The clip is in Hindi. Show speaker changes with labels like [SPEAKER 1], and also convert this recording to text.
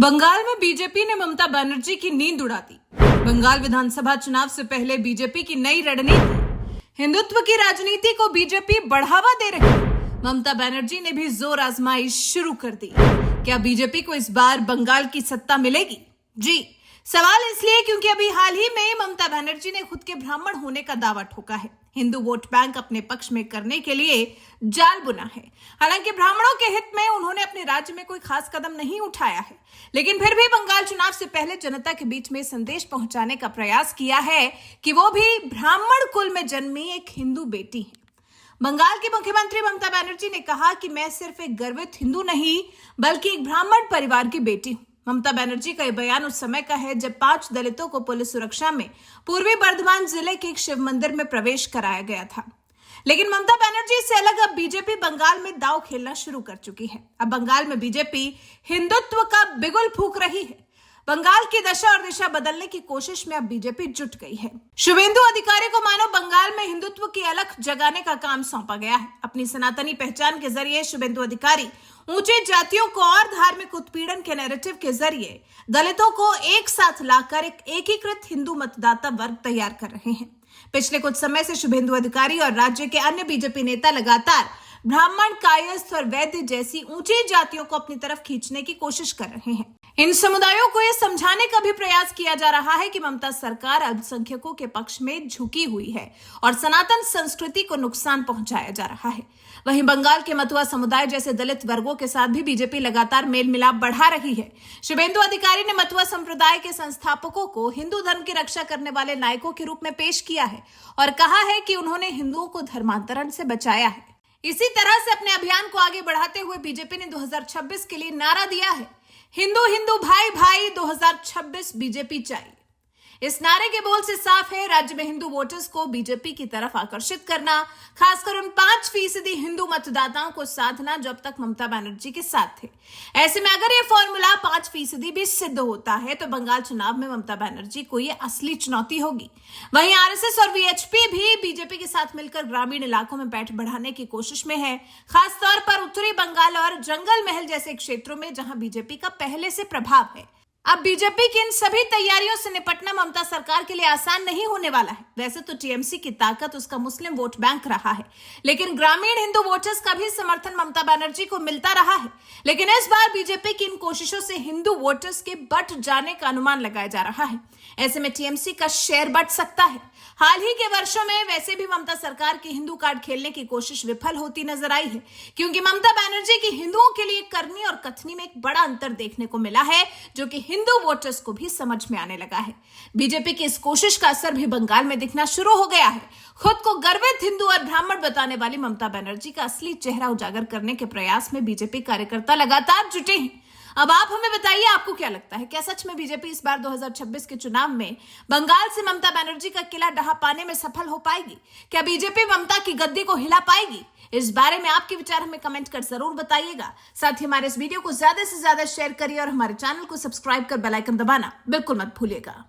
[SPEAKER 1] बंगाल में बीजेपी ने ममता बनर्जी की नींद उड़ा दी। बंगाल विधानसभा चुनाव से पहले बीजेपी की नई रणनीति, हिंदुत्व की राजनीति को बीजेपी बढ़ावा दे रही है। ममता बनर्जी ने भी जोर आजमाइश शुरू कर दी। क्या बीजेपी को इस बार बंगाल की सत्ता मिलेगी? जी, सवाल इसलिए क्योंकि अभी हाल ही में ममता बनर्जी ने खुद के ब्राह्मण होने का दावा ठोका है। हिंदू वोट बैंक अपने पक्ष में करने के लिए जाल बुना है। हालांकि ब्राह्मणों के हित में उन्होंने अपने राज्य में कोई खास कदम नहीं उठाया है, लेकिन फिर भी बंगाल चुनाव से पहले जनता के बीच में संदेश पहुंचाने का प्रयास किया है कि वो भी ब्राह्मण कुल में जन्मी एक हिंदू बेटी है। बंगाल की मुख्यमंत्री ममता बनर्जी ने कहा कि मैं सिर्फ एक गर्वित हिंदू नहीं बल्कि एक ब्राह्मण परिवार की बेटी हूं। ममता बनर्जी का यह बयान उस समय का है जब 5 दलितों को पुलिस सुरक्षा में पूर्वी बर्धमान जिले के एक शिव मंदिर में प्रवेश कराया गया था। लेकिन ममता बनर्जी से अलग अब बीजेपी बंगाल में दांव खेलना शुरू कर चुकी है। अब बंगाल में बीजेपी हिंदुत्व का बिगुल फूंक रही है। बंगाल की दशा और दिशा बदलने की कोशिश में अब बीजेपी जुट गई है। शुभेंदु अधिकारी को मानो बंगाल में हिंदुत्व की अलख जगाने का काम सौंपा गया है। अपनी सनातनी पहचान के जरिए शुभेंदु अधिकारी ऊंची जातियों को और धार्मिक उत्पीड़न के नैरेटिव के जरिए दलितों को एक साथ लाकर एक एकीकृत हिंदू मतदाता वर्ग तैयार कर रहे हैं। पिछले कुछ समय से शुभेंदु अधिकारी और राज्य के अन्य बीजेपी नेता लगातार ब्राह्मण, कायस्थ और वैद्य जैसी ऊंची जातियों को अपनी तरफ खींचने की कोशिश कर रहे हैं। इन समुदायों को यह समझाने का भी प्रयास किया जा रहा है कि ममता सरकार अल्पसंख्यकों के पक्ष में झुकी हुई है और सनातन संस्कृति को नुकसान पहुंचाया जा रहा है। वहीं बंगाल के मतुआ समुदाय जैसे दलित वर्गों के साथ भी बीजेपी लगातार मेल मिलाप बढ़ा रही है। शुभेंदु अधिकारी ने मतुआ संप्रदाय के संस्थापकों को हिंदू धर्म की रक्षा करने वाले नायकों के रूप में पेश किया है और कहा है कि उन्होंने हिंदुओं को धर्मांतरण से बचाया है। इसी तरह से अपने अभियान को आगे बढ़ाते हुए बीजेपी ने 2026 के लिए नारा दिया है, हिंदू हिंदू भाई भाई 2026 बीजेपी चाहिए। इस नारे के बोल से साफ है, राज्य में हिंदू वोटर्स को बीजेपी की तरफ आकर्षित करना, खासकर उन 5% हिंदू मतदाताओं को साधना जो अब तक ममता बनर्जी के साथ थे। ऐसे में अगर ये फॉर्मूला 5% भी सिद्ध होता है तो बंगाल चुनाव में ममता बनर्जी को ये असली चुनौती होगी। वहीं आरएसएस और वीएचपी भी बीजेपी के साथ मिलकर ग्रामीण इलाकों में पैठ बढ़ाने की कोशिश में है, खासतौर पर उत्तरी बंगाल और जंगल महल जैसे क्षेत्रों में जहां बीजेपी का पहले से प्रभाव है। अब बीजेपी की इन सभी तैयारियों से निपटना ममता सरकार के लिए आसान नहीं होने वाला है। वैसे तो टीएमसी की ताकत उसका मुस्लिम वोट बैंक रहा है, लेकिन ग्रामीण हिंदू वोटर्स का भी समर्थन ममता बनर्जी को मिलता रहा है। लेकिन इस बार बीजेपी की इन कोशिशों से हिंदू वोटर्स के बट जाने का अनुमान लगाया जा रहा है। ऐसे में टीएमसी का शेयर बढ़ सकता है। हाल ही के वर्षों में वैसे भी ममता सरकार की हिंदू कार्ड खेलने की कोशिश विफल होती नजर आई है, क्योंकि ममता बनर्जी की हिंदुओं के लिए करनी और कथनी में एक बड़ा अंतर देखने को मिला है, जो कि हिंदू वोटर्स को भी समझ में आने लगा है। बीजेपी की इस कोशिश का असर भी बंगाल में दिखना शुरू हो गया है। खुद को गर्वित हिंदू और ब्राह्मण बताने वाली ममता बनर्जी का असली चेहरा उजागर करने के प्रयास में बीजेपी कार्यकर्ता लगातार जुटे हैं। अब आप हमें बताइए, आपको क्या लगता है? क्या सच में बीजेपी इस बार 2026 के चुनाव में बंगाल से ममता बनर्जी का किला ढहा पाने में सफल हो पाएगी? क्या बीजेपी ममता की गद्दी को हिला पाएगी? इस बारे में आपके विचार हमें कमेंट कर जरूर बताइएगा। साथ ही हमारे इस वीडियो को ज्यादा से ज्यादा शेयर करिए और हमारे चैनल को सब्सक्राइब कर बेल आइकन दबाना बिल्कुल मत भूलिएगा।